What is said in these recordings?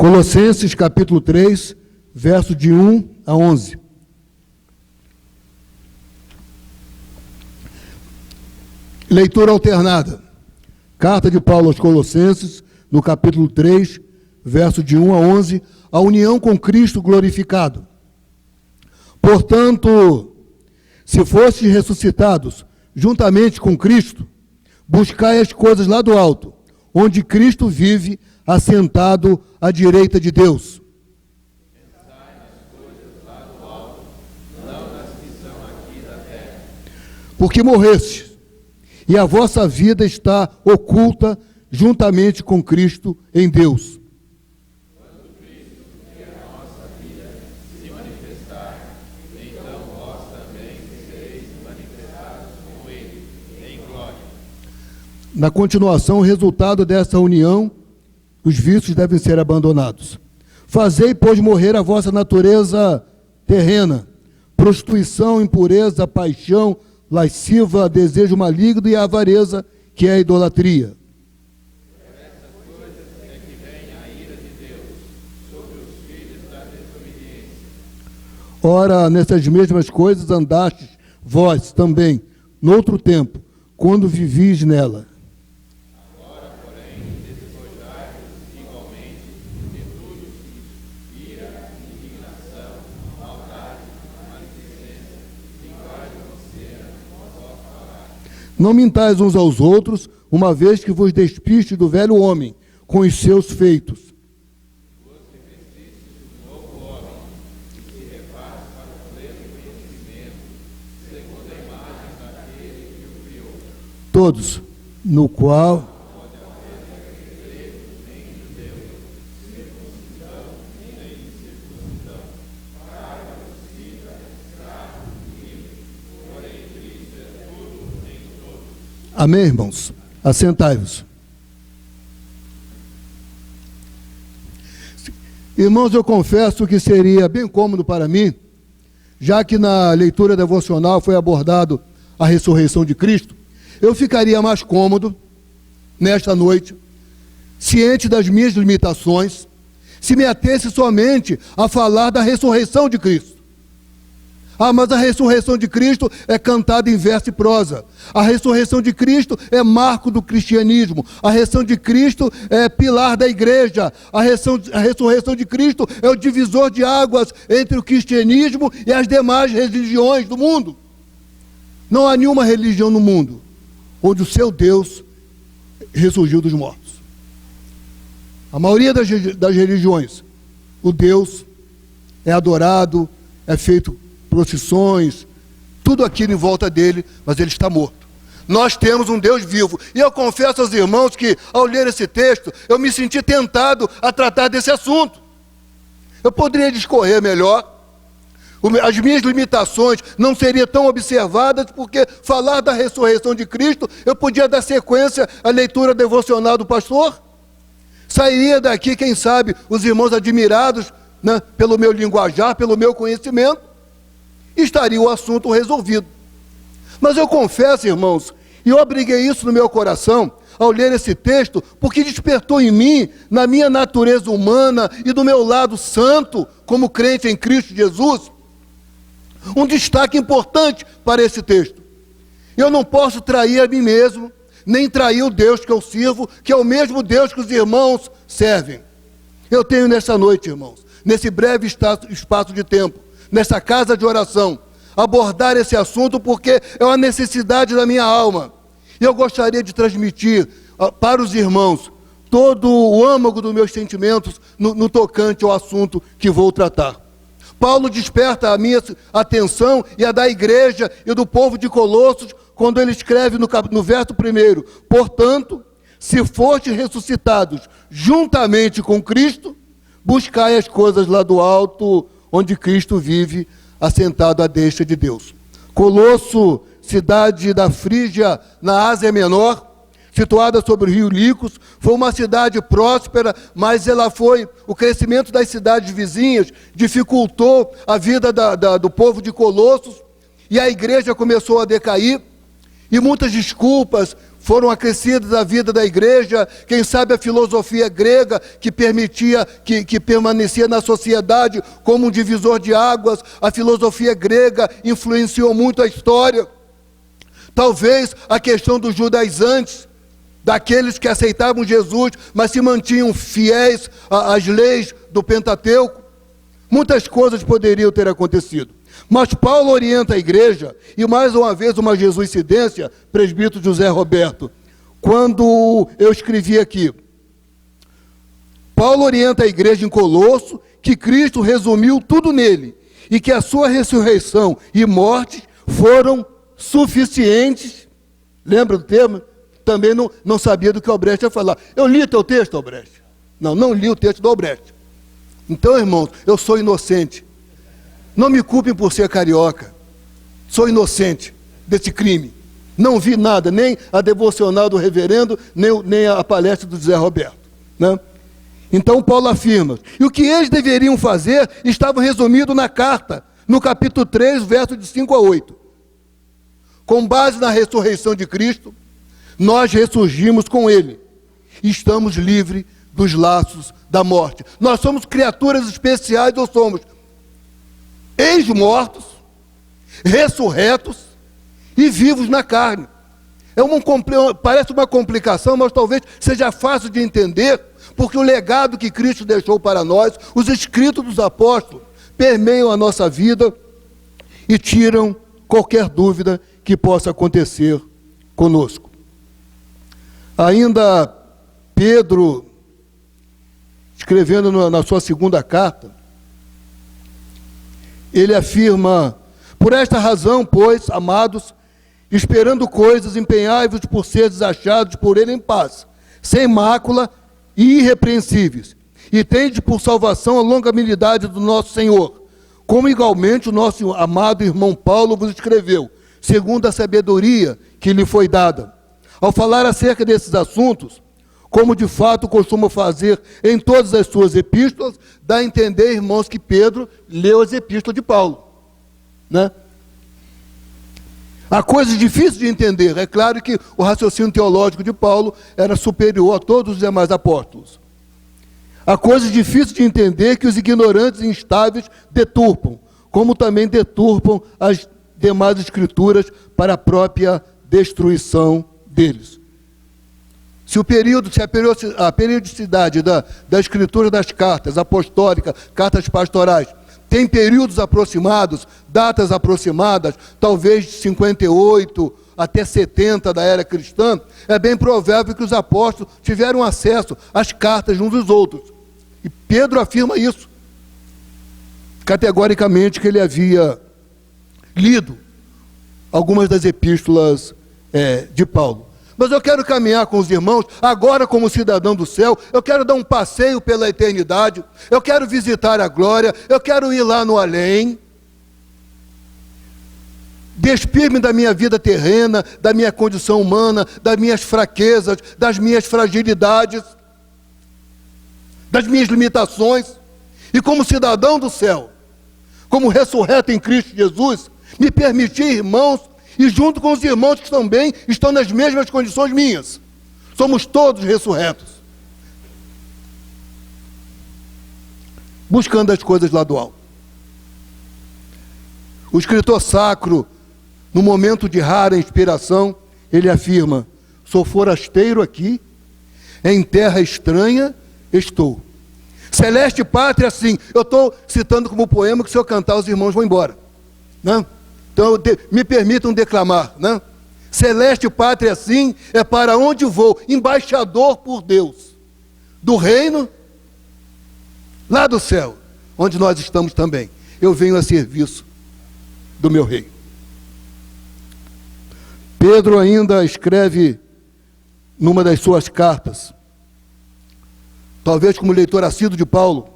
Colossenses capítulo 3, verso de 1 a 11. Leitura alternada. Carta de Paulo aos Colossenses, no capítulo 3, verso de 1 a 11, a união com Cristo glorificado. Portanto, se fostes ressuscitados juntamente com Cristo, buscai as coisas lá do alto, onde Cristo vive, assentado à direita de Deus. Pensai nas coisas lá do alto, não nas que são aqui da terra. Porque morrestes, e a vossa vida está oculta juntamente com Cristo em Deus. Quando Cristo, que é a nossa vida, se manifestar, então vós também sereis manifestados com Ele, em glória. Na continuação, o resultado dessa união, os vícios devem ser abandonados. Fazei, pois, morrer a vossa natureza terrena, prostituição, impureza, paixão, lasciva, desejo maligno e a avareza, que é a idolatria. Por essas coisas é que vem a ira de Deus sobre os filhos da desobediência. Ora, nessas mesmas coisas andastes vós também, noutro tempo, quando vivis nela. Agora, porém, despojai-vos igualmente de tudo isso: ira, indignação, maldade, maledicência, linguagem grosseira, vosso falar. Não mintais uns aos outros, uma vez que vos despistes do velho homem, com os seus feitos. Vos revestistes do novo homem, que se refaz para o pleno conhecimento, segundo a imagem daquele que o criou. Todos, no qual Amém, irmãos? Assentai-vos. Irmãos, eu confesso que seria bem cômodo para mim, já que na leitura devocional foi abordado a ressurreição de Cristo, eu ficaria mais cômodo nesta noite, ciente das minhas limitações, se me atesse somente a falar da ressurreição de Cristo. Ah, mas a ressurreição de Cristo é cantada em verso e prosa. A ressurreição de Cristo é marco do cristianismo. A ressurreição de Cristo é pilar da igreja. A ressurreição de Cristo é o divisor de águas entre o cristianismo e as demais religiões do mundo. Não há nenhuma religião no mundo onde o seu Deus ressurgiu dos mortos. A maioria das religiões, o Deus é adorado, é feito procissões, tudo aquilo em volta dele, mas ele está morto. Nós temos um Deus vivo. E eu confesso aos irmãos que, ao ler esse texto, eu me senti tentado a tratar desse assunto. Eu poderia discorrer melhor. As minhas limitações não seriam tão observadas, porque falar da ressurreição de Cristo, eu podia dar sequência à leitura devocional do pastor. Sairia daqui, quem sabe, os irmãos admirados, né, pelo meu linguajar, pelo meu conhecimento, estaria o assunto resolvido. Mas eu confesso, irmãos, e eu abriguei isso no meu coração ao ler esse texto, porque despertou em mim, na minha natureza humana e do meu lado santo, como crente em Cristo Jesus, um destaque importante para esse texto. Eu não posso trair a mim mesmo, nem trair o Deus que eu sirvo, que é o mesmo Deus que os irmãos servem. Eu tenho nessa noite, irmãos, nesse breve espaço de tempo, nessa casa de oração, abordar esse assunto porque é uma necessidade da minha alma. E eu gostaria de transmitir para os irmãos todo o âmago dos meus sentimentos no tocante ao assunto que vou tratar. Paulo desperta a minha atenção e a da igreja e do povo de Colossos, quando ele escreve no verso 1: portanto, se fostes ressuscitados juntamente com Cristo, buscai as coisas lá do alto, onde Cristo vive, assentado à destra de Deus. Colosso, cidade da Frígia, na Ásia Menor, situada sobre o rio Licos, foi uma cidade próspera, mas o crescimento das cidades vizinhas dificultou a vida do povo de Colossos, e a igreja começou a decair, e muitas desculpas foram acrescidas à vida da igreja, quem sabe a filosofia grega que permitia, que permanecia na sociedade como um divisor de águas. A filosofia grega influenciou muito a história. Talvez a questão dos judaizantes, daqueles que aceitavam Jesus, mas se mantinham fiéis às leis do Pentateuco. Muitas coisas poderiam ter acontecido. Mas Paulo orienta a igreja, e mais uma vez uma jesuicidência, presbítero José Roberto, quando eu escrevi aqui. Paulo orienta a igreja em Colosso que Cristo resumiu tudo nele, e que a sua ressurreição e morte foram suficientes. Lembra do termo? Também não sabia do que o Albrecht ia falar. Eu li teu texto, Albrecht? Não li o texto do Albrecht. Então, irmãos, eu sou inocente. Não me culpem por ser carioca. Sou inocente desse crime. Não vi nada, nem a devocional do reverendo, nem a palestra do José Roberto, né? Então Paulo afirma, e o que eles deveriam fazer estava resumido na carta, no capítulo 3, verso de 5 a 8. Com base na ressurreição de Cristo, nós ressurgimos com Ele. Estamos livres dos laços da morte. Nós somos criaturas especiais, ou somos ex-mortos, ressurretos e vivos na carne. Parece uma complicação, mas talvez seja fácil de entender, porque o legado que Cristo deixou para nós, os escritos dos apóstolos, permeiam a nossa vida e tiram qualquer dúvida que possa acontecer conosco. Ainda Pedro, escrevendo na sua segunda carta, ele afirma, por esta razão, pois, amados, esperando coisas, empenhai-vos por seres achados por ele em paz, sem mácula e irrepreensíveis, e tende por salvação a longanimidade do nosso Senhor, como igualmente o nosso amado irmão Paulo vos escreveu, segundo a sabedoria que lhe foi dada. Ao falar acerca desses assuntos, como de fato costuma fazer em todas as suas epístolas, dá a entender, irmãos, que Pedro leu as epístolas de Paulo, né? Há coisas difíceis de entender. É claro que o raciocínio teológico de Paulo era superior a todos os demais apóstolos. Há coisas difíceis de entender que os ignorantes e instáveis deturpam, como também deturpam as demais escrituras para a própria destruição deles. Se a periodicidade da escritura das cartas apostólicas, cartas pastorais, tem períodos aproximados, datas aproximadas, talvez de 58 até 70 da era cristã, é bem provável que os apóstolos tiveram acesso às cartas uns dos outros. E Pedro afirma isso, categoricamente, que ele havia lido algumas das epístolas de Paulo. Mas eu quero caminhar com os irmãos, agora como cidadão do céu, eu quero dar um passeio pela eternidade, eu quero visitar a glória, eu quero ir lá no além, despir-me da minha vida terrena, da minha condição humana, das minhas fraquezas, das minhas fragilidades, das minhas limitações, e como cidadão do céu, como ressurreto em Cristo Jesus, me permitir, irmãos, e junto com os irmãos que também estão nas mesmas condições minhas. Somos todos ressurretos. Buscando as coisas lá do alto. O escritor sacro, no momento de rara inspiração, ele afirma, sou forasteiro aqui, em terra estranha estou. Celeste pátria, sim. Eu estou citando como poema que se eu cantar os irmãos vão embora, né? Então, me permitam declamar, né? Celeste pátria, sim, é para onde vou, embaixador por Deus, do reino, lá do céu, onde nós estamos também. Eu venho a serviço do meu rei. Pedro ainda escreve numa das suas cartas, talvez como leitor assíduo de Paulo,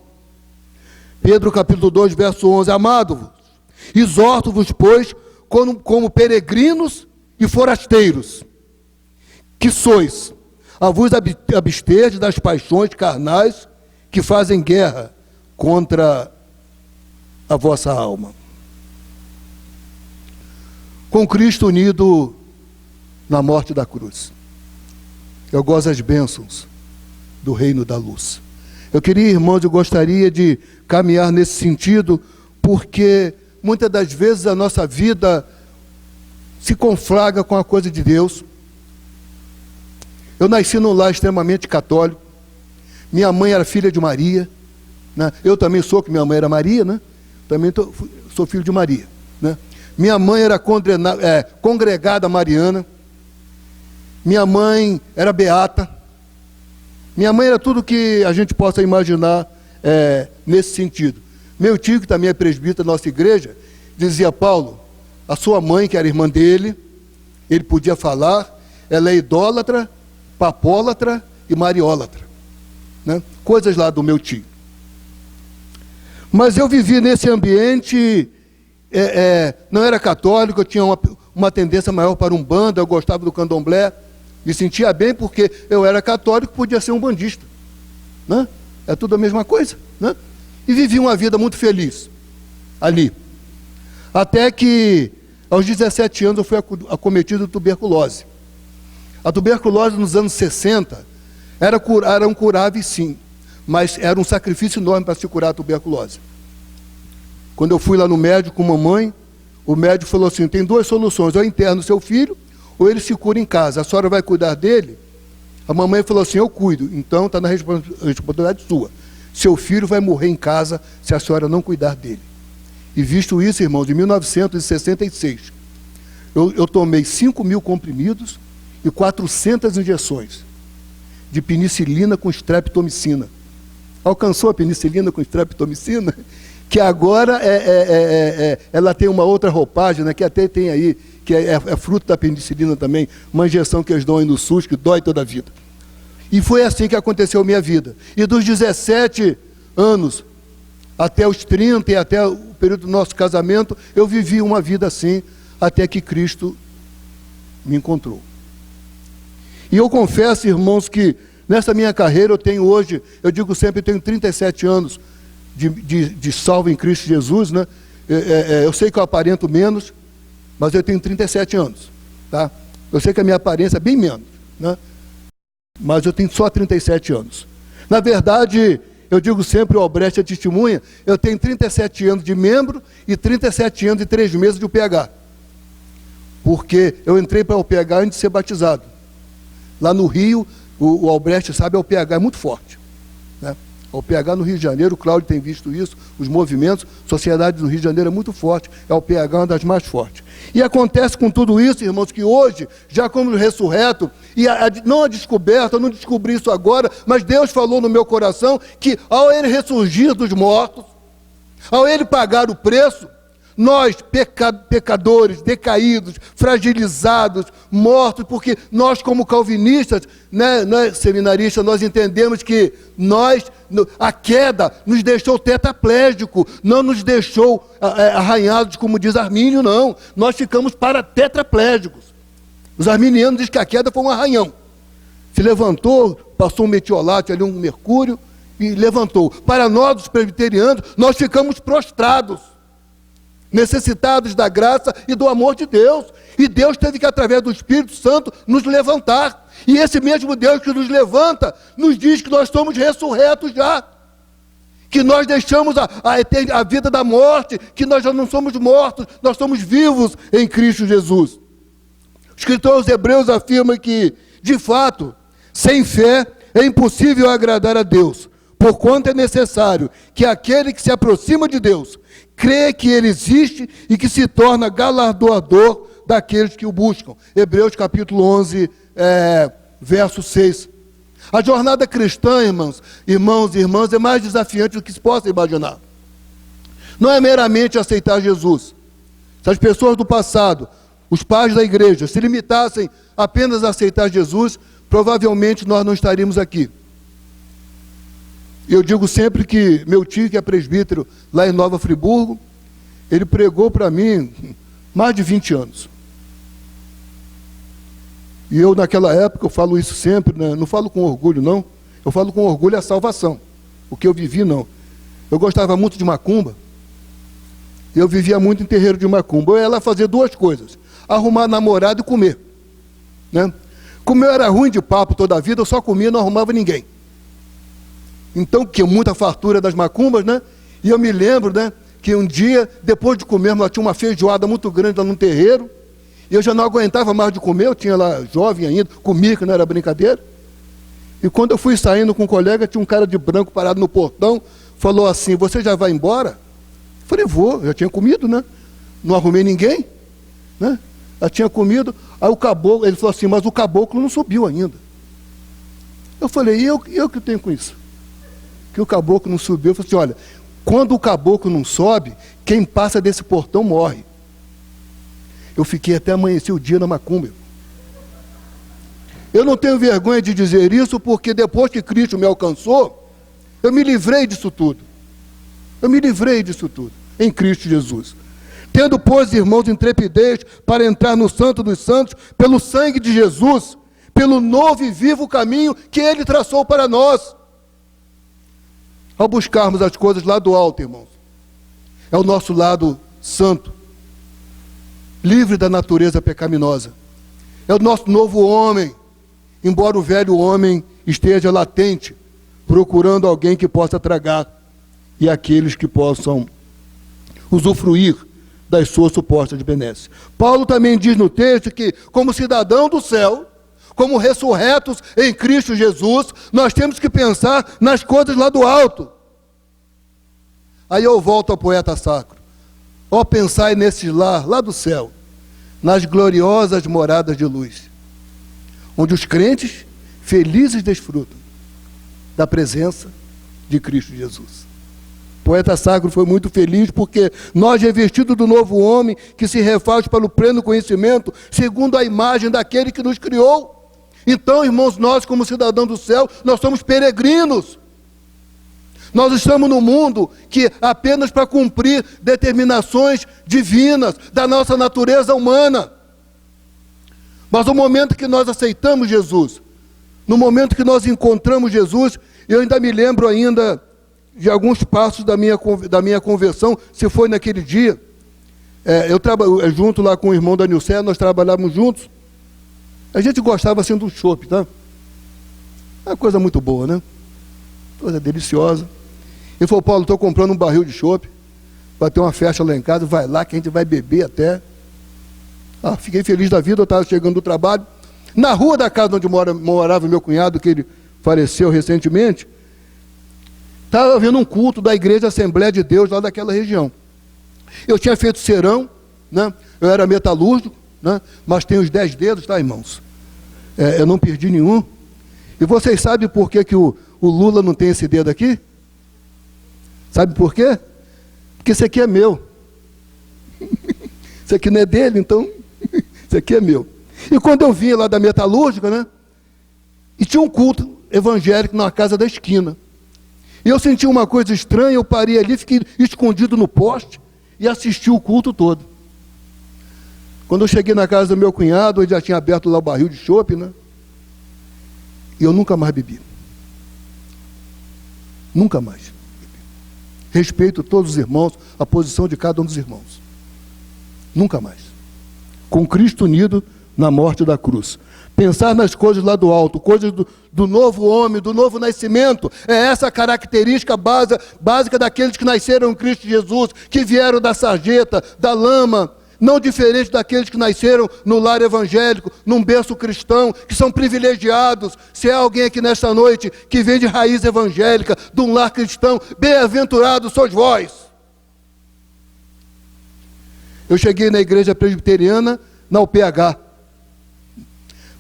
Pedro capítulo 2, verso 11, amado-vos, exorto-vos, pois, como peregrinos e forasteiros, que sois, a vos absterdes das paixões carnais que fazem guerra contra a vossa alma. Com Cristo unido na morte da cruz. eu gozo as bênçãos do reino da luz. Eu queria, irmãos, eu gostaria de caminhar nesse sentido, porque muitas das vezes a nossa vida se conflagra com a coisa de Deus. Eu nasci num lar extremamente católico. Minha mãe era filha de Maria, né? Eu também sou, que minha mãe era Maria, né? Também sou filho de Maria, né? Minha mãe era congregada mariana. Minha mãe era beata. Minha mãe era tudo que a gente possa imaginar nesse sentido. Meu tio, que também é presbítero da nossa igreja, dizia: Paulo, a sua mãe, que era irmã dele, ele podia falar, ela é idólatra, papólatra e mariólatra, né? Coisas lá do meu tio. Mas eu vivi nesse ambiente, não era católico, eu tinha uma tendência maior para Umbanda, eu gostava do candomblé, me sentia bem porque eu era católico, podia ser um bandista, né? É tudo a mesma coisa, né? E vivi uma vida muito feliz ali. Até que, aos 17 anos, eu fui acometido de tuberculose. A tuberculose, nos anos 60, eram curáveis, sim, mas era um sacrifício enorme para se curar a tuberculose. Quando eu fui lá no médico com mamãe, o médico falou assim: tem duas soluções, ou interna o seu filho, ou ele se cura em casa. A senhora vai cuidar dele? A mamãe falou assim: eu cuido. Então está na responsabilidade sua. Seu filho vai morrer em casa se a senhora não cuidar dele. E visto isso, irmãos, em 1966, eu tomei 5.000 comprimidos e 400 injeções de penicilina com streptomicina. Alcançou a penicilina com streptomicina? Que agora ela tem uma outra roupagem, né, que até tem aí, que é fruto da penicilina também, uma injeção que eles dão aí no SUS, que dói toda a vida. E foi assim que aconteceu a minha vida. E dos 17 anos até os 30 e até o período do nosso casamento, eu vivi uma vida assim, até que Cristo me encontrou. E eu confesso, irmãos, que nessa minha carreira eu tenho hoje, eu digo sempre, eu tenho 37 anos de salvo em Cristo Jesus, né? Eu sei que eu aparento menos, mas eu tenho 37 anos, tá? Eu sei que a minha aparência é bem menos, né? Mas eu tenho só 37 anos. Na verdade, eu digo sempre, o Albrecht é testemunha, eu tenho 37 anos de membro e 37 anos e 3 meses de UPH. Porque eu entrei para a UPH antes de ser batizado. Lá no Rio, o Albrecht sabe, a UPH é muito forte, né? A UPH no Rio de Janeiro, o Cláudio tem visto isso, os movimentos, a sociedade do Rio de Janeiro é muito forte, a UPH é uma das mais fortes. E acontece com tudo isso, irmãos, que hoje, já como ressurreto, e não a descoberta, eu não descobri isso agora, mas Deus falou no meu coração que ao Ele ressurgir dos mortos, ao Ele pagar o preço, nós, pecadores, decaídos, fragilizados, mortos, porque nós, como calvinistas, né, seminaristas, nós entendemos que a queda nos deixou tetraplégico, não nos deixou arranhados, como diz Armínio, não. Nós ficamos tetraplégicos. Os arminianos dizem que a queda foi um arranhão. Se levantou, passou um metiolate ali, um mercúrio, e levantou. Para nós, os presbiterianos, nós ficamos prostrados, necessitados da graça e do amor de Deus. E Deus teve que, através do Espírito Santo, nos levantar. E esse mesmo Deus que nos levanta, nos diz que nós somos ressurretos já. Que nós deixamos a vida da morte, que nós já não somos mortos, nós somos vivos em Cristo Jesus. O escritor aos Hebreus afirma que, de fato, sem fé é impossível agradar a Deus, porquanto é necessário que aquele que se aproxima de Deus crê que Ele existe e que se torna galardoador daqueles que o buscam. Hebreus capítulo 11, verso 6. A jornada cristã, irmãos e irmãs, é mais desafiante do que se possa imaginar. Não é meramente aceitar Jesus. Se as pessoas do passado, os pais da igreja, se limitassem apenas a aceitar Jesus, provavelmente nós não estaríamos aqui. Eu digo sempre que meu tio, que é presbítero lá em Nova Friburgo, ele pregou para mim mais de 20 anos. E eu, naquela época, eu falo isso sempre, né? Não falo com orgulho, não. Eu falo com orgulho a salvação. O que eu vivi, não. Eu gostava muito de macumba. Eu vivia muito em terreiro de macumba. Eu ia lá fazer duas coisas: arrumar namorado e comer, né? Como eu era ruim de papo toda a vida, eu só comia e não arrumava ninguém. Então, que muita fartura das macumbas, né? E eu me lembro, né, que um dia, depois de comer, nós tínhamos uma feijoada muito grande lá no terreiro, e eu já não aguentava mais de comer, eu tinha lá, jovem ainda, comia, que não era brincadeira. E quando eu fui saindo com um colega, tinha um cara de branco parado no portão, falou assim: você já vai embora? Eu falei: vou, já tinha comido, né? Não arrumei ninguém, né? Já tinha comido. Aí o caboclo, ele falou assim: mas o caboclo não subiu ainda. Eu falei: e eu que tenho com isso? Que o caboclo não subiu. Eu falei assim: olha, quando o caboclo não sobe, quem passa desse portão morre. Eu fiquei até amanhecer o dia na macumba. Eu não tenho vergonha de dizer isso, porque depois que Cristo me alcançou, eu me livrei disso tudo. Eu me livrei disso tudo, em Cristo Jesus. Tendo, pois, irmãos, intrepidez para entrar no Santo dos Santos, pelo sangue de Jesus, pelo novo e vivo caminho que Ele traçou para nós. Ao buscarmos as coisas lá do alto, irmãos, é o nosso lado santo, livre da natureza pecaminosa. É o nosso novo homem, embora o velho homem esteja latente, procurando alguém que possa tragar, e aqueles que possam usufruir das suas supostas benesses. Paulo também diz no texto que, como cidadão do céu, como ressurretos em Cristo Jesus, nós temos que pensar nas coisas lá do alto. Aí eu volto ao poeta sacro: ó, pensai nesses lá do céu, nas gloriosas moradas de luz, onde os crentes felizes desfrutam da presença de Cristo Jesus. O poeta sacro foi muito feliz porque nós, revestidos do novo homem, que se refaz para o pleno conhecimento, segundo a imagem daquele que nos criou. Então, irmãos, nós como cidadãos do céu, nós somos peregrinos. Nós estamos no mundo que apenas para cumprir determinações divinas da nossa natureza humana. Mas no momento que nós aceitamos Jesus, no momento que nós encontramos Jesus, eu ainda me lembro ainda de alguns passos da minha conversão, se foi naquele dia. Eu trabalho junto lá com o irmão da Nilcé, nós trabalhávamos juntos. A gente gostava assim do chopp, tá? É uma coisa muito boa, né? Coisa deliciosa. Ele falou: Paulo, estou comprando um barril de chopp, vai ter uma festa lá em casa, vai lá que a gente vai beber até. Fiquei feliz da vida, eu estava chegando do trabalho. Na rua da casa onde morava meu cunhado, que ele faleceu recentemente, estava havendo um culto da Igreja Assembleia de Deus lá daquela região. Eu tinha feito serão, né? Eu era metalúrgico, né? Mas tenho os 10 dedos, tá, irmãos? Eu não perdi nenhum. E vocês sabem por que o Lula não tem esse dedo aqui? Sabe por quê? Porque esse aqui é meu. Esse aqui não é dele, então esse aqui é meu. E quando eu vim lá da metalúrgica, né? E tinha um culto evangélico na casa da esquina. E eu senti uma coisa estranha, eu parei ali, fiquei escondido no poste e assisti o culto todo. Quando eu cheguei na casa do meu cunhado, ele já tinha aberto lá o barril de chopp, né? E eu nunca mais bebi. Nunca mais. Respeito todos os irmãos, a posição de cada um dos irmãos. Nunca mais. Com Cristo unido na morte da cruz. Pensar nas coisas lá do alto, coisas do novo homem, do novo nascimento, é essa a característica básica daqueles que nasceram em Cristo Jesus, que vieram da sarjeta, da lama, não diferente daqueles que nasceram no lar evangélico, num berço cristão, que são privilegiados. Se há alguém aqui nesta noite que vem de raiz evangélica, de um lar cristão, bem-aventurados sois vós. Eu cheguei na igreja presbiteriana, na UPH,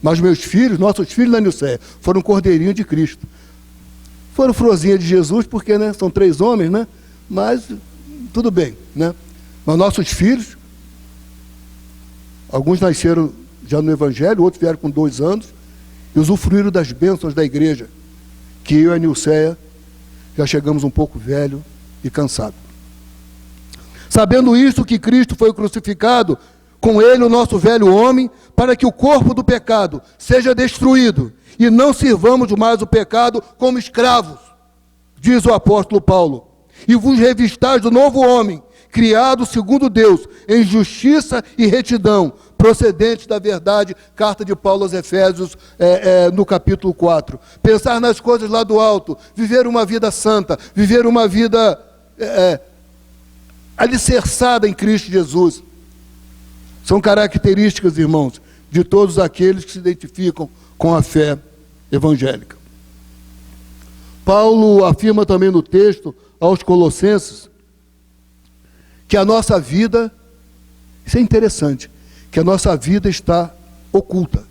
mas meus filhos, nossos filhos na Nilcé, foram cordeirinho de Cristo. Foram frozinha de Jesus, porque, né, são 3 homens, né? Mas tudo bem, né? Mas nossos filhos, alguns nasceram já no Evangelho, outros vieram com 2 anos, e usufruíram das bênçãos da igreja, que eu e a Nilceia já chegamos um pouco velho e cansado. Sabendo isso, que Cristo foi crucificado, com ele o nosso velho homem, para que o corpo do pecado seja destruído, e não sirvamos mais o pecado como escravos, diz o apóstolo Paulo, e vos revistais do novo homem, criado segundo Deus, em justiça e retidão, procedentes da verdade, carta de Paulo aos Efésios, no capítulo 4. Pensar nas coisas lá do alto, viver uma vida santa, viver uma vida alicerçada em Cristo Jesus. São características, irmãos, de todos aqueles que se identificam com a fé evangélica. Paulo afirma também no texto aos Colossenses que a nossa vida, isso é interessante, que a nossa vida está oculta.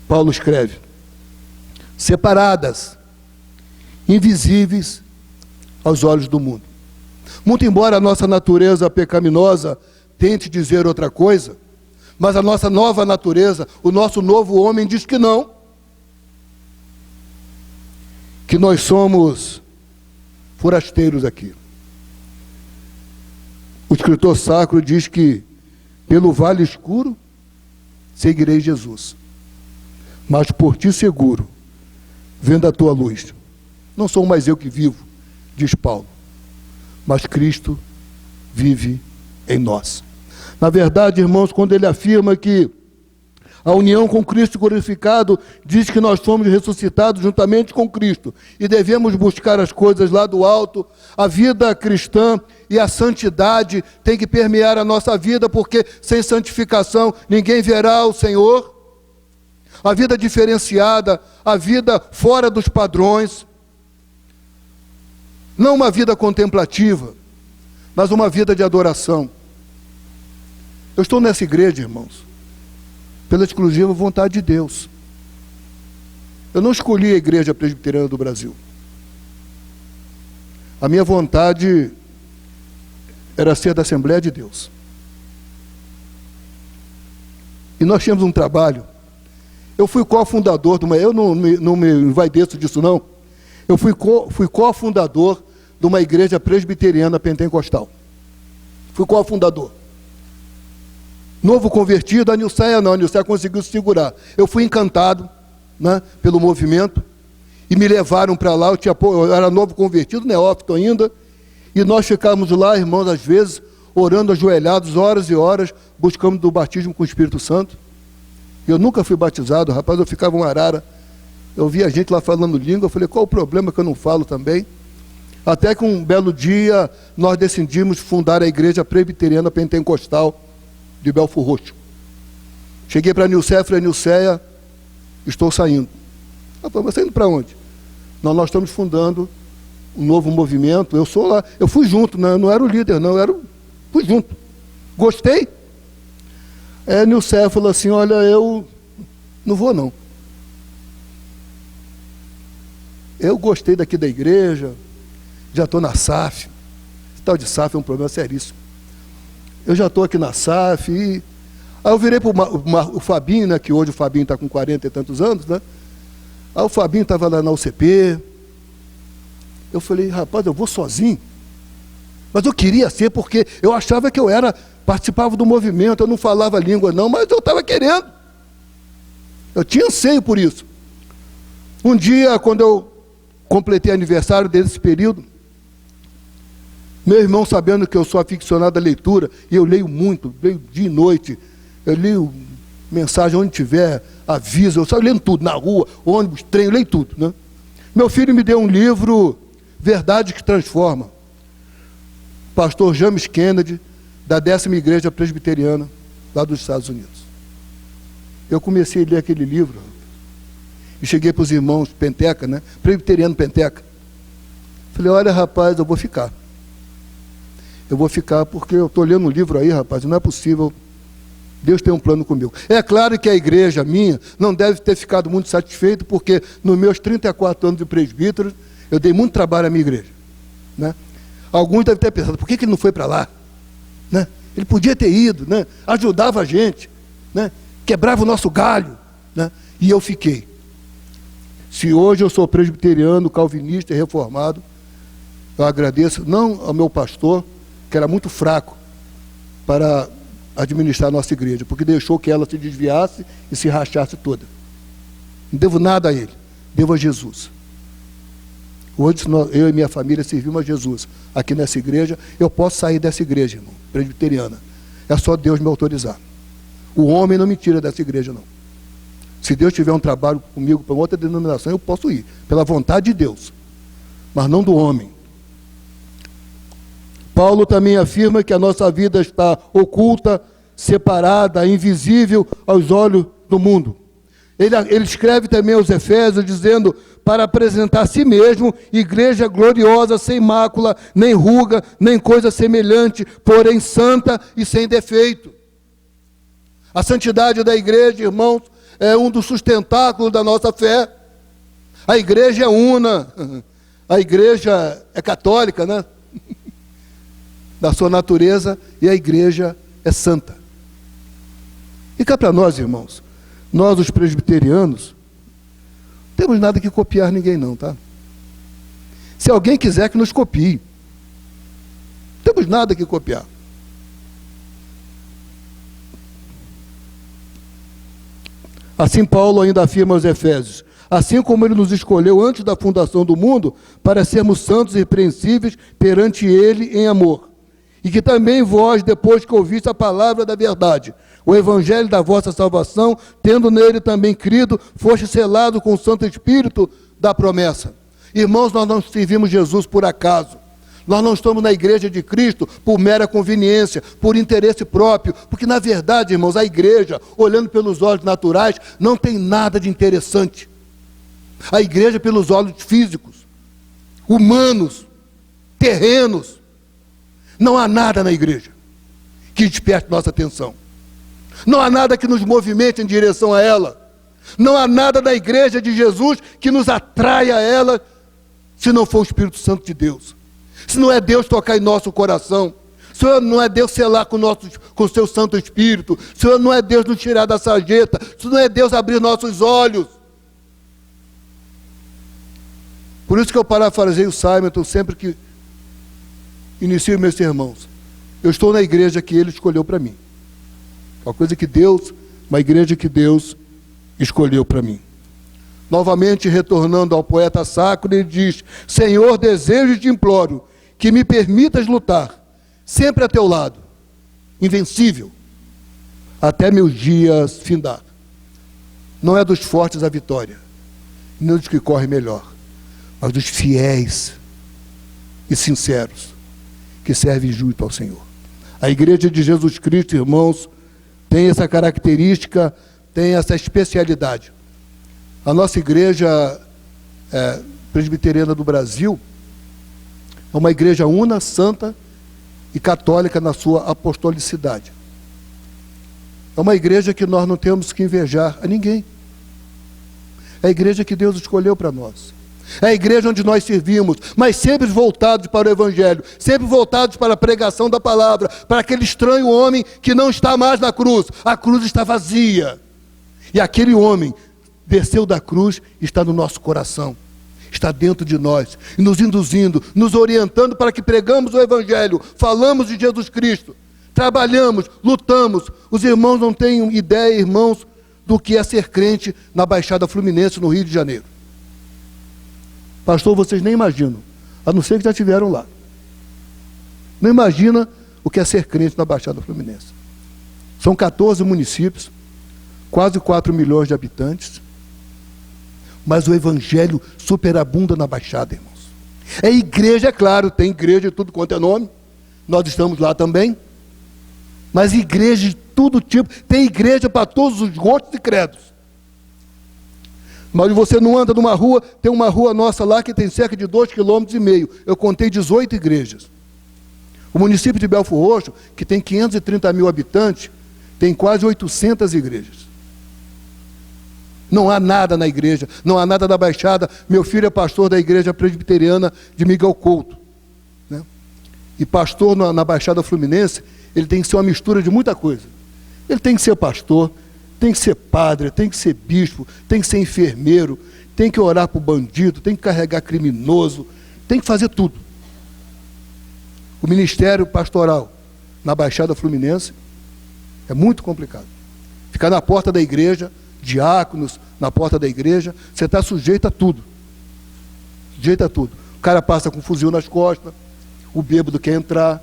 Paulo escreve: separadas, invisíveis aos olhos do mundo. Muito embora a nossa natureza pecaminosa tente dizer outra coisa, mas a nossa nova natureza, o nosso novo homem diz que não. Que nós somos forasteiros aqui. O escritor sacro diz que pelo vale escuro seguirei Jesus, mas por ti seguro, vendo a tua luz. Não sou mais eu que vivo, diz Paulo, mas Cristo vive em nós. Na verdade, irmãos, quando ele afirma que a união com Cristo glorificado diz que nós fomos ressuscitados juntamente com Cristo e devemos buscar as coisas lá do alto. A vida cristã e a santidade tem que permear a nossa vida, porque sem santificação ninguém verá o Senhor. A vida diferenciada, a vida fora dos padrões, não uma vida contemplativa, mas uma vida de adoração. Eu estou nessa igreja, irmãos, pela exclusiva vontade de Deus. Eu não escolhi a Igreja Presbiteriana do Brasil. A minha vontade era ser da Assembleia de Deus. E nós tínhamos um trabalho. Eu fui cofundador de uma... Eu não me envaideço disso, não. Eu fui cofundador de uma igreja presbiteriana pentecostal. Fui cofundador. Novo convertido, a Nilceia não, a Nilceia conseguiu se segurar. Eu fui encantado, né, pelo movimento, e me levaram para lá. Eu era novo convertido, neófito ainda, e nós ficávamos lá, irmãos, às vezes, orando ajoelhados, horas e horas, buscando do batismo com o Espírito Santo. Eu nunca fui batizado, rapaz, eu ficava uma arara. Eu via gente lá falando língua, eu falei, qual o problema que eu não falo também? Até que um belo dia, nós decidimos fundar a Igreja Presbiteriana Pentecostal de Belford Roxo. Cheguei para a Nilceia e falei, Nilceia, estou saindo. Ela falou, mas saindo para onde? Nós estamos fundando um novo movimento. Eu sou lá, eu fui junto, né? Eu não era o líder, não, fui junto. Gostei? A Nilceia falou assim, olha, eu não vou não. Eu gostei daqui da igreja, já estou na SAF. Esse tal de SAF é um problema seríssimo. Eu já estou aqui na SAF. Aí eu virei para o Fabinho, né, que hoje o Fabinho está com 40 e tantos anos, né? Aí o Fabinho estava lá na UCP. Eu falei, rapaz, eu vou sozinho. Mas eu queria ser, porque eu achava que participava do movimento, eu não falava língua não, mas eu estava querendo. Eu tinha anseio por isso. Um dia, quando eu completei aniversário desse período, meu irmão, sabendo que eu sou aficionado à leitura, e eu leio muito, leio dia e noite, eu leio mensagem onde tiver, aviso, eu saio lendo tudo, na rua, ônibus, trem, eu leio tudo, né? Meu filho me deu um livro, Verdade que Transforma, pastor James Kennedy, da 10ª Igreja Presbiteriana, lá dos Estados Unidos. Eu comecei a ler aquele livro, e cheguei para os irmãos Penteca, né? Presbiteriano Penteca. Falei, olha, rapaz, eu vou ficar. Eu vou ficar porque eu estou lendo um livro aí, rapaz, não é possível. Deus tem um plano comigo. É claro que a igreja minha não deve ter ficado muito satisfeita, porque nos meus 34 anos de presbítero, eu dei muito trabalho à minha igreja, né? Alguns devem ter pensado, por que ele não foi para lá? Né? Ele podia ter ido, né? Ajudava a gente, né? Quebrava o nosso galho, né? E eu fiquei. Se hoje eu sou presbiteriano, calvinista e reformado, eu agradeço, não ao meu pastor, que era muito fraco para administrar a nossa igreja, porque deixou que ela se desviasse e se rachasse toda. Não devo nada a ele, devo a Jesus. Hoje, eu e minha família servimos a Jesus aqui nessa igreja. Eu posso sair dessa igreja, irmão, presbiteriana. É só Deus me autorizar. O homem não me tira dessa igreja, não. Se Deus tiver um trabalho comigo para outra denominação, eu posso ir, pela vontade de Deus, mas não do homem. Paulo também afirma que a nossa vida está oculta, separada, invisível aos olhos do mundo. Ele escreve também aos Efésios, dizendo, para apresentar a si mesmo, igreja gloriosa, sem mácula, nem ruga, nem coisa semelhante, porém santa e sem defeito. A santidade da igreja, irmãos, é um dos sustentáculos da nossa fé. A igreja é una, a igreja é católica, né? Da sua natureza, e a igreja é santa. E cá para nós, irmãos, nós os presbiterianos, não temos nada que copiar ninguém não, tá? Se alguém quiser que nos copie, não temos nada que copiar. Assim Paulo ainda afirma aos Efésios, assim como ele nos escolheu antes da fundação do mundo, para sermos santos e irrepreensíveis perante ele em amor. E que também vós, depois que ouviste a palavra da verdade, o evangelho da vossa salvação, tendo nele também crido, foste selado com o Santo Espírito da promessa. Irmãos, nós não servimos Jesus por acaso. Nós não estamos na igreja de Cristo por mera conveniência, por interesse próprio, porque na verdade, irmãos, a igreja, olhando pelos olhos naturais, não tem nada de interessante. A igreja pelos olhos físicos, humanos, terrenos, não há nada na igreja que desperte nossa atenção. Não há nada que nos movimente em direção a ela. Não há nada na igreja de Jesus que nos atraia a ela, se não for o Espírito Santo de Deus. Se não é Deus tocar em nosso coração, se não é Deus selar com o seu Santo Espírito, se não é Deus nos tirar da sarjeta, se não é Deus abrir nossos olhos. Por isso que eu parafraseio o Simonton sempre que inicio meus sermãos. Eu estou na igreja que ele escolheu para mim. Uma igreja que Deus escolheu para mim. Novamente, retornando ao poeta sacro, ele diz, Senhor, desejo e te imploro, que me permitas lutar, sempre a teu lado, invencível, até meus dias findar. Não é dos fortes a vitória, nem dos que correm melhor, mas dos fiéis e sinceros, que servem junto ao Senhor. A igreja de Jesus Cristo, irmãos, tem essa característica, tem essa especialidade. A nossa igreja presbiteriana do Brasil é uma igreja una, santa e católica na sua apostolicidade. É uma igreja que nós não temos que invejar a ninguém. É a igreja que Deus escolheu para nós. É a igreja onde nós servimos, mas sempre voltados para o Evangelho, sempre voltados para a pregação da palavra, para aquele estranho homem que não está mais na cruz. A cruz está vazia. E aquele homem desceu da cruz e está no nosso coração. Está dentro de nós, e nos induzindo, nos orientando para que pregamos o Evangelho, falamos de Jesus Cristo, trabalhamos, lutamos. Os irmãos não têm ideia, irmãos, do que é ser crente na Baixada Fluminense, no Rio de Janeiro. Pastor, vocês nem imaginam, a não ser que já estiveram lá. Não imagina o que é ser crente na Baixada Fluminense. São 14 municípios, quase 4 milhões de habitantes, mas o Evangelho superabunda na Baixada, irmãos. É igreja, é claro, tem igreja de tudo quanto é nome, nós estamos lá também, mas igreja de todo tipo, tem igreja para todos os gostos e credos. Mas você não anda numa rua, tem uma rua nossa lá que tem cerca de 2,5 km, eu contei 18 igrejas. O município de Belfor Roxo, que tem 530 mil habitantes, tem quase 800 igrejas. Não há nada na igreja, não há nada na Baixada. Meu filho é pastor da igreja presbiteriana de Miguel Couto, né? E pastor na Baixada Fluminense, ele tem que ser uma mistura de muita coisa. Ele tem que ser pastor, tem que ser padre, tem que ser bispo, tem que ser enfermeiro, tem que orar para o bandido, tem que carregar criminoso, tem que fazer tudo. O ministério pastoral na Baixada Fluminense é muito complicado. Ficar na porta da igreja, diáconos na porta da igreja, você está sujeito a tudo. Sujeito a tudo. O cara passa com um fuzil nas costas, o bêbado quer entrar,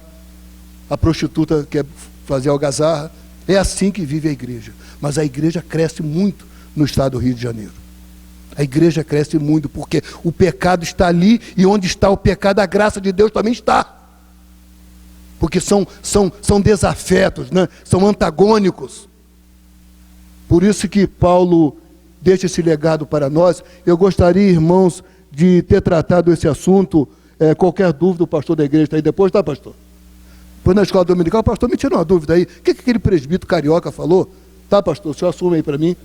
a prostituta quer fazer algazarra, É assim que vive a igreja. Mas a igreja cresce muito no estado do Rio de Janeiro. A igreja cresce muito porque o pecado está ali, e onde está o pecado, a graça de Deus também está. Porque são desafetos, né? São antagônicos. Por isso que Paulo deixa esse legado para nós. Eu gostaria, irmãos, de ter tratado esse assunto. Qualquer dúvida, o pastor da igreja está aí depois, tá, pastor? Depois na escola dominical, o pastor me tira uma dúvida aí. O que aquele presbítero carioca falou? Tá, pastor? O senhor assume aí para mim,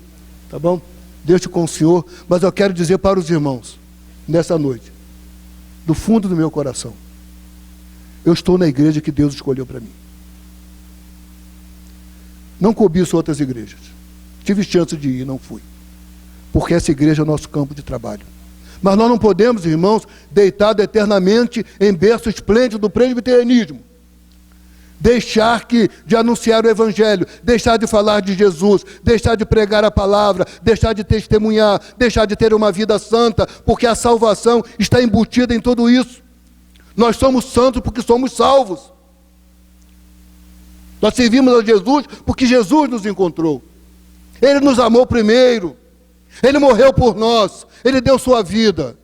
tá bom? Deixo com o senhor. Mas eu quero dizer para os irmãos, nessa noite, do fundo do meu coração, eu estou na igreja que Deus escolheu para mim. Não cobiço outras igrejas. Tive chance de ir, não fui. Porque essa igreja é o nosso campo de trabalho. Mas nós não podemos, irmãos, deitado eternamente em berço esplêndido do presbiterianismo. Deixar de anunciar o Evangelho, deixar de falar de Jesus, deixar de pregar a palavra, deixar de testemunhar, deixar de ter uma vida santa, porque a salvação está embutida em tudo isso. Nós somos santos porque somos salvos. Nós servimos a Jesus porque Jesus nos encontrou. Ele nos amou primeiro. Ele morreu por nós. Ele deu sua vida.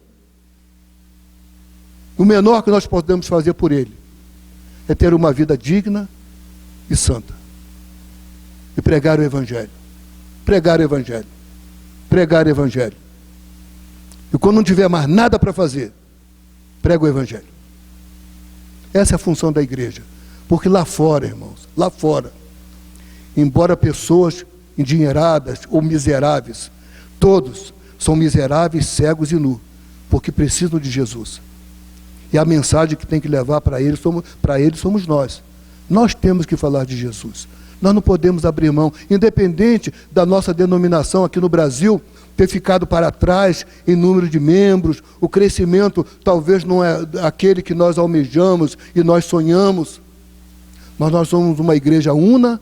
O menor que nós podemos fazer por Ele é ter uma vida digna e santa. E pregar o Evangelho. Pregar o Evangelho. Pregar o Evangelho. E quando não tiver mais nada para fazer, prega o Evangelho. Essa é a função da igreja. Porque lá fora, irmãos, lá fora, embora pessoas endinheiradas ou miseráveis, todos são miseráveis, cegos e nus, porque precisam de Jesus. E a mensagem que tem que levar para eles somos nós. Nós temos que falar de Jesus. Nós não podemos abrir mão, independente da nossa denominação aqui no Brasil ter ficado para trás em número de membros, o crescimento talvez não é aquele que nós almejamos e nós sonhamos, mas nós somos uma igreja una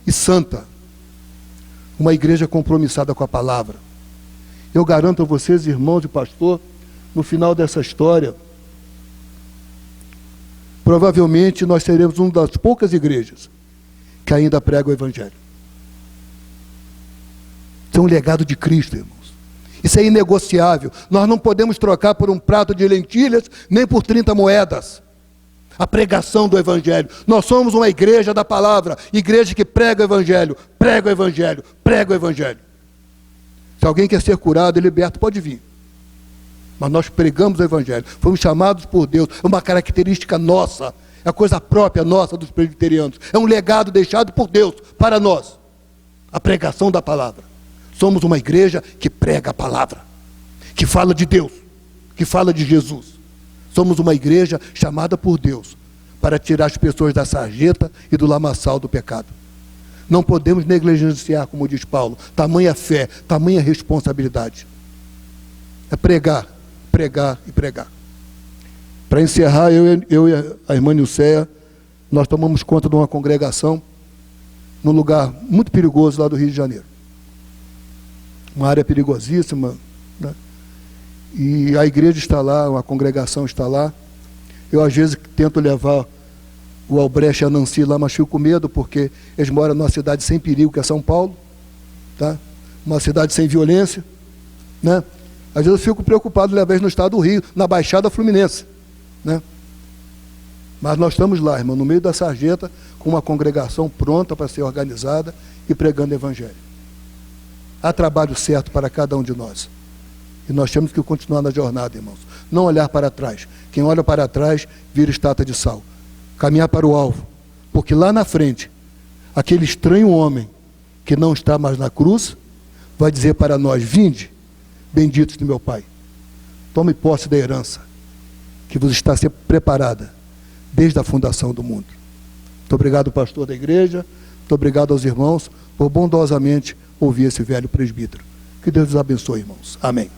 e santa, uma igreja compromissada com a palavra. Eu garanto a vocês, irmãos e pastor, no final dessa história, provavelmente nós seremos uma das poucas igrejas que ainda prega o Evangelho. Isso é um legado de Cristo, irmãos. Isso é inegociável. Nós não podemos trocar por um prato de lentilhas, nem por 30 moedas. A pregação do Evangelho. Nós somos uma igreja da palavra, igreja que prega o Evangelho, prega o Evangelho, prega o Evangelho. Se alguém quer ser curado e liberto, pode vir. Mas nós pregamos o Evangelho. Fomos chamados por Deus. É uma característica nossa. É a coisa própria nossa dos presbiterianos. É um legado deixado por Deus para nós. A pregação da palavra. Somos uma igreja que prega a palavra. Que fala de Deus. Que fala de Jesus. Somos uma igreja chamada por Deus para tirar as pessoas da sarjeta e do lamaçal do pecado. Não podemos negligenciar, como diz Paulo, tamanha fé, tamanha responsabilidade. É pregar, pregar e pregar. Para encerrar, eu e a irmã Nilceia, nós tomamos conta de uma congregação num lugar muito perigoso lá do Rio de Janeiro. Uma área perigosíssima, né? E a igreja está lá, a congregação está lá. Eu às vezes tento levar o Albrecht e a Nancy lá, mas fico com medo, porque eles moram numa cidade sem perigo, que é São Paulo, tá? Uma cidade sem violência, né? Às vezes eu fico preocupado de levar eles no estado do Rio, na Baixada Fluminense, né? Mas nós estamos lá, irmão, no meio da sarjeta, com uma congregação pronta para ser organizada e pregando o Evangelho. Há trabalho certo para cada um de nós. E nós temos que continuar na jornada, irmãos. Não olhar para trás. Quem olha para trás, vira estátua de sal. Caminhar para o alvo. Porque lá na frente, aquele estranho homem que não está mais na cruz, vai dizer para nós: vinde, benditos de meu Pai. Tome posse da herança que vos está sempre preparada desde a fundação do mundo. Muito obrigado, pastor da igreja. Muito obrigado aos irmãos por bondosamente ouvir esse velho presbítero. Que Deus os abençoe, irmãos. Amém.